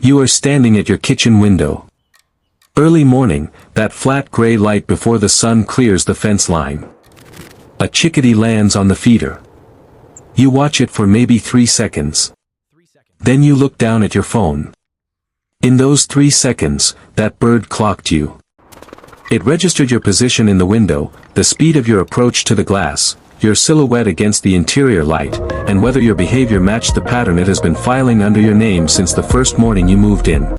You are standing at your kitchen window. Early morning, that flat gray light before the sun clears the fence line. A chickadee lands on the feeder. You watch it for maybe 3 seconds. Then you look down at your phone. In those 3 seconds, that bird clocked you. It registered your position in the window, the speed of your approach to the glass, your silhouette against the interior light, and whether your behavior matched the pattern it has been filing under your name since the first morning you moved in.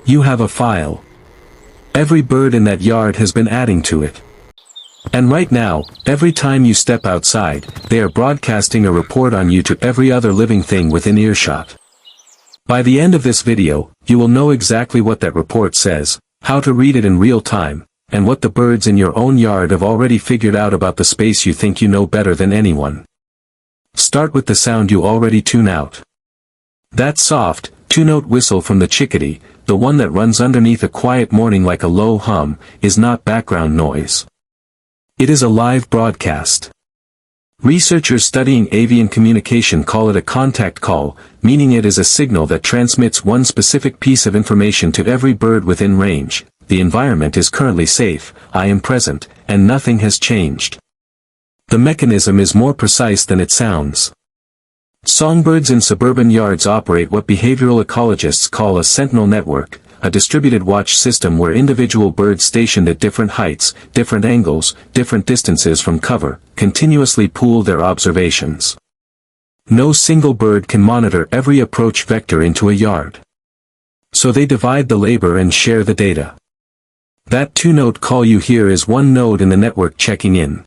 You have a file. Every bird in that yard has been adding to it. And right now, every time you step outside, they are broadcasting a report on you to every other living thing within earshot. By the end of this video, you will know exactly what that report says, how to read it in real time, and what the birds in your own yard have already figured out about the space you think you know better than anyone. Start with the sound you already tune out. That soft, two-note whistle from the chickadee, the one that runs underneath a quiet morning like a low hum, is not background noise. It is a live broadcast. Researchers studying avian communication call it a contact call, meaning it is a signal that transmits one specific piece of information to every bird within range. The environment is currently safe, I am present, and nothing has changed. The mechanism is more precise than it sounds. Songbirds in suburban yards operate what behavioral ecologists call a Sentinel Network, a distributed watch system where individual birds stationed at different heights, different angles, different distances from cover, continuously pool their observations. No single bird can monitor every approach vector into a yard. So they divide the labor and share the data. That two-note call you hear is one node in the network checking in.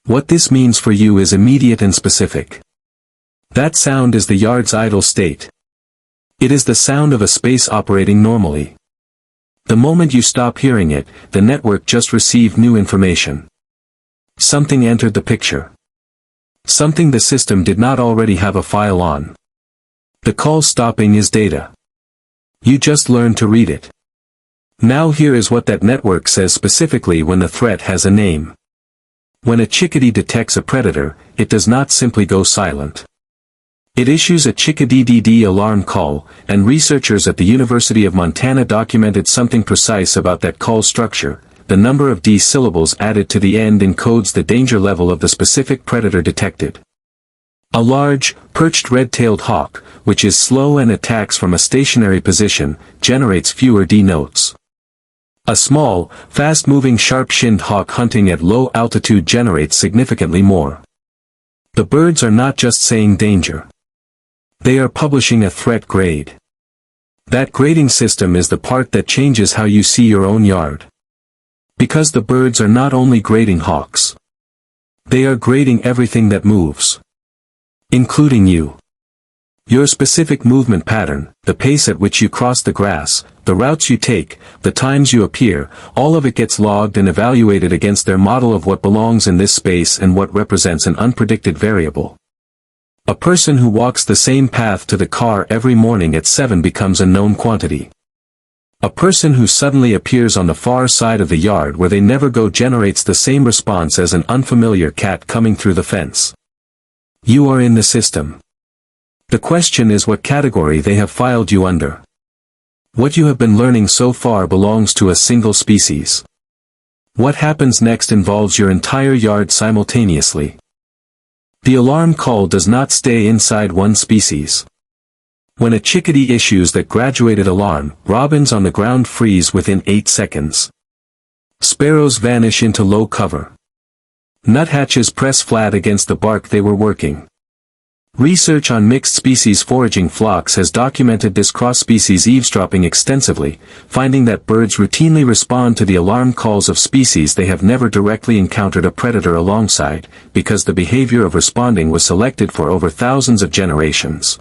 What this means for you is immediate and specific. That sound is the yard's idle state. It is the sound of a space operating normally. The moment you stop hearing it, the network just received new information. Something entered the picture. Something the system did not already have a file on. The call stopping is data. You just learned to read it. Now here is what that network says specifically when the threat has a name. When a chickadee detects a predator, it does not simply go silent. It issues a chickadee alarm call, and researchers at the University of Montana documented something precise about that call structure. The number of D syllables added to the end encodes the danger level of the specific predator detected. A large, perched red-tailed hawk, which is slow and attacks from a stationary position, generates fewer D notes. A small, fast-moving sharp-shinned hawk hunting at low altitude generates significantly more. The birds are not just saying danger. They are publishing a threat grade. That grading system is the part that changes how you see your own yard. Because the birds are not only grading hawks. They are grading everything that moves. Including you. Your specific movement pattern, the pace at which you cross the grass, the routes you take, the times you appear, all of it gets logged and evaluated against their model of what belongs in this space and what represents an unpredicted variable. A person who walks the same path to the car every morning at 7 becomes a known quantity. A person who suddenly appears on the far side of the yard where they never go generates the same response as an unfamiliar cat coming through the fence. You are in the system. The question is what category they have filed you under. What you have been learning so far belongs to a single species. What happens next involves your entire yard simultaneously. The alarm call does not stay inside one species. When a chickadee issues that graduated alarm, robins on the ground freeze within 8 seconds. Sparrows vanish into low cover. Nuthatches press flat against the bark they were working. Research on mixed-species foraging flocks has documented this cross-species eavesdropping extensively, finding that birds routinely respond to the alarm calls of species they have never directly encountered a predator alongside, because the behavior of responding was selected for over thousands of generations.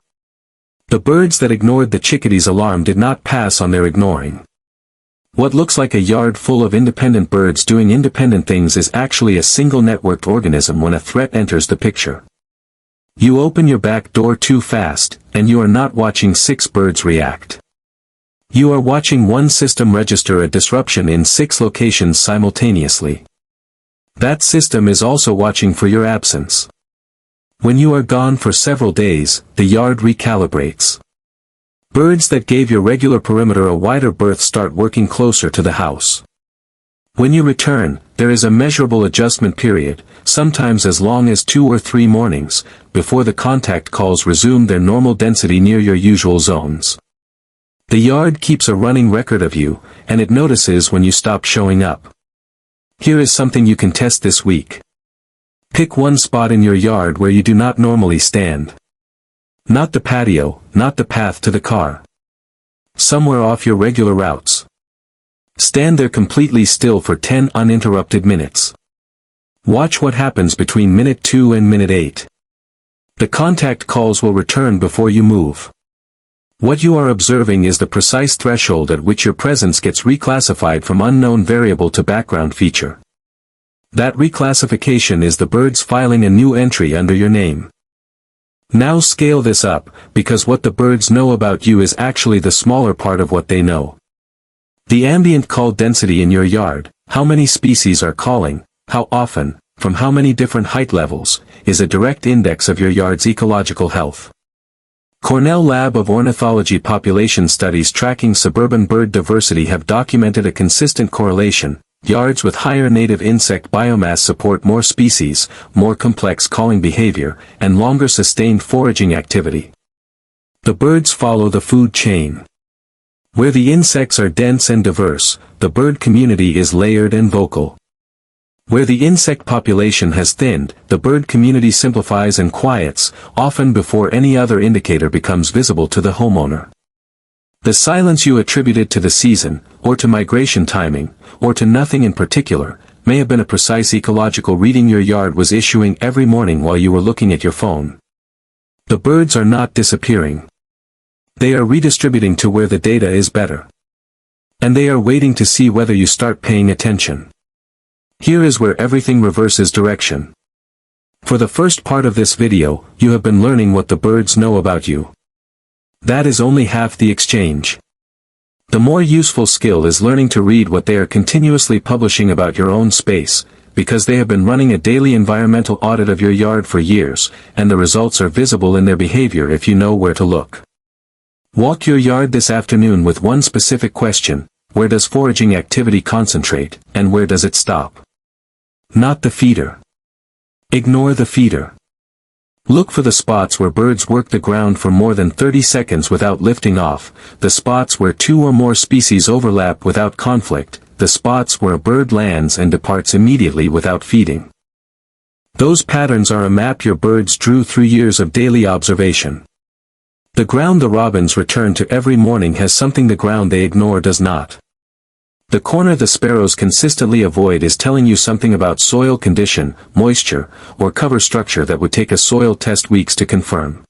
The birds that ignored the chickadee's alarm did not pass on their ignoring. What looks like a yard full of independent birds doing independent things is actually a single networked organism when a threat enters the picture. You open your back door too fast, and you are not watching 6 birds react. You are watching one system register a disruption in 6 locations simultaneously. That system is also watching for your absence. When you are gone for several days, the yard recalibrates. Birds that gave your regular perimeter a wider berth start working closer to the house. When you return, there is a measurable adjustment period, sometimes as long as 2 or 3 mornings, before the contact calls resume their normal density near your usual zones. The yard keeps a running record of you, and it notices when you stop showing up. Here is something you can test this week. Pick one spot in your yard where you do not normally stand. Not the patio, not the path to the car. Somewhere off your regular routes. Stand there completely still for 10 uninterrupted minutes. Watch what happens between minute 2 and minute 8. The contact calls will return before you move. What you are observing is the precise threshold at which your presence gets reclassified from unknown variable to background feature. That reclassification is the birds filing a new entry under your name. Now scale this up, because what the birds know about you is actually the smaller part of what they know. The ambient call density in your yard, how many species are calling, how often, from how many different height levels, is a direct index of your yard's ecological health. Cornell Lab of Ornithology population studies tracking suburban bird diversity have documented a consistent correlation. Yards with higher native insect biomass support more species, more complex calling behavior, and longer sustained foraging activity. The birds follow the food chain. Where the insects are dense and diverse, the bird community is layered and vocal. Where the insect population has thinned, the bird community simplifies and quiets, often before any other indicator becomes visible to the homeowner. The silence you attributed to the season, or to migration timing, or to nothing in particular, may have been a precise ecological reading your yard was issuing every morning while you were looking at your phone. The birds are not disappearing. They are redistributing to where the data is better. And they are waiting to see whether you start paying attention. Here is where everything reverses direction. For the first part of this video, you have been learning what the birds know about you. That is only half the exchange. The more useful skill is learning to read what they are continuously publishing about your own space, because they have been running a daily environmental audit of your yard for years, and the results are visible in their behavior if you know where to look. Walk your yard this afternoon with one specific question: where does foraging activity concentrate, and where does it stop? Not the feeder. Ignore the feeder. Look for the spots where birds work the ground for more than 30 seconds without lifting off, the spots where 2 or more species overlap without conflict, the spots where a bird lands and departs immediately without feeding. Those patterns are a map your birds drew through years of daily observation. The ground the robins return to every morning has something the ground they ignore does not. The corner the sparrows consistently avoid is telling you something about soil condition, moisture, or cover structure that would take a soil test weeks to confirm.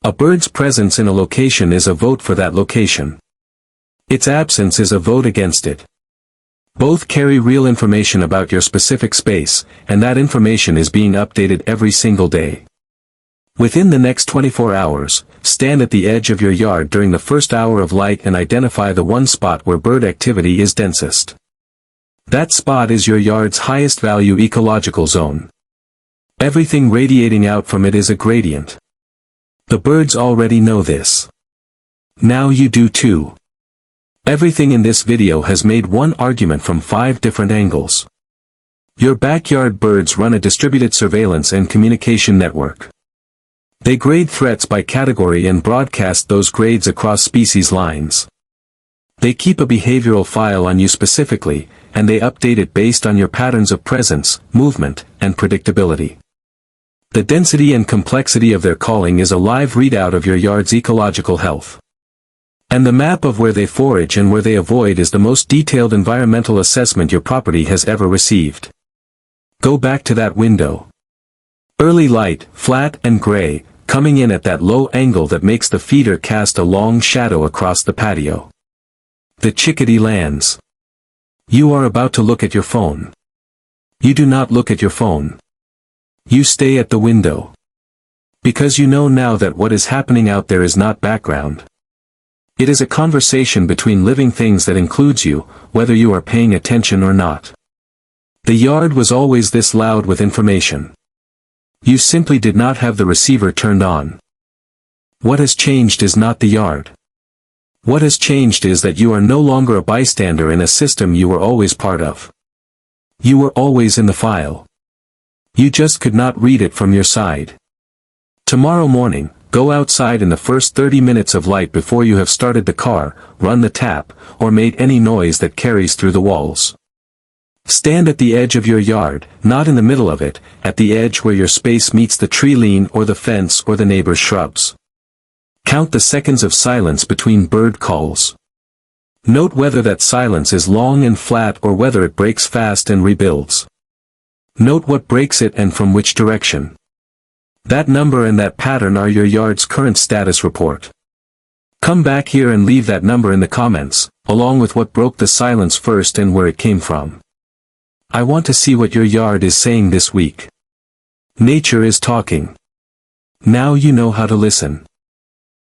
A bird's presence in a location is a vote for that location. Its absence is a vote against it. Both carry real information about your specific space, and that information is being updated every single day. Within the next 24 hours, stand at the edge of your yard during the first hour of light and identify the one spot where bird activity is densest. That spot is your yard's highest value ecological zone. Everything radiating out from it is a gradient. The birds already know this. Now you do too. Everything in this video has made one argument from 5 different angles. Your backyard birds run a distributed surveillance and communication network. They grade threats by category and broadcast those grades across species lines. They keep a behavioral file on you specifically, and they update it based on your patterns of presence, movement, and predictability. The density and complexity of their calling is a live readout of your yard's ecological health. And the map of where they forage and where they avoid is the most detailed environmental assessment your property has ever received. Go back to that window. Early light, flat and gray, coming in at that low angle that makes the feeder cast a long shadow across the patio. The chickadee lands. You are about to look at your phone. You do not look at your phone. You stay at the window. Because you know now that what is happening out there is not background. It is a conversation between living things that includes you, whether you are paying attention or not. The yard was always this loud with information. You simply did not have the receiver turned on. What has changed is not the yard. What has changed is that you are no longer a bystander in a system you were always part of. You were always in the file. You just could not read it from your side. Tomorrow morning, go outside in the first 30 minutes of light before you have started the car, run the tap, or made any noise that carries through the walls. Stand at the edge of your yard, not in the middle of it, at the edge where your space meets the tree line or the fence or the neighbor's shrubs. Count the seconds of silence between bird calls. Note whether that silence is long and flat or whether it breaks fast and rebuilds. Note what breaks it and from which direction. That number and that pattern are your yard's current status report. Come back here and leave that number in the comments, along with what broke the silence first and where it came from. I want to see what your yard is saying this week. Nature is talking. Now you know how to listen.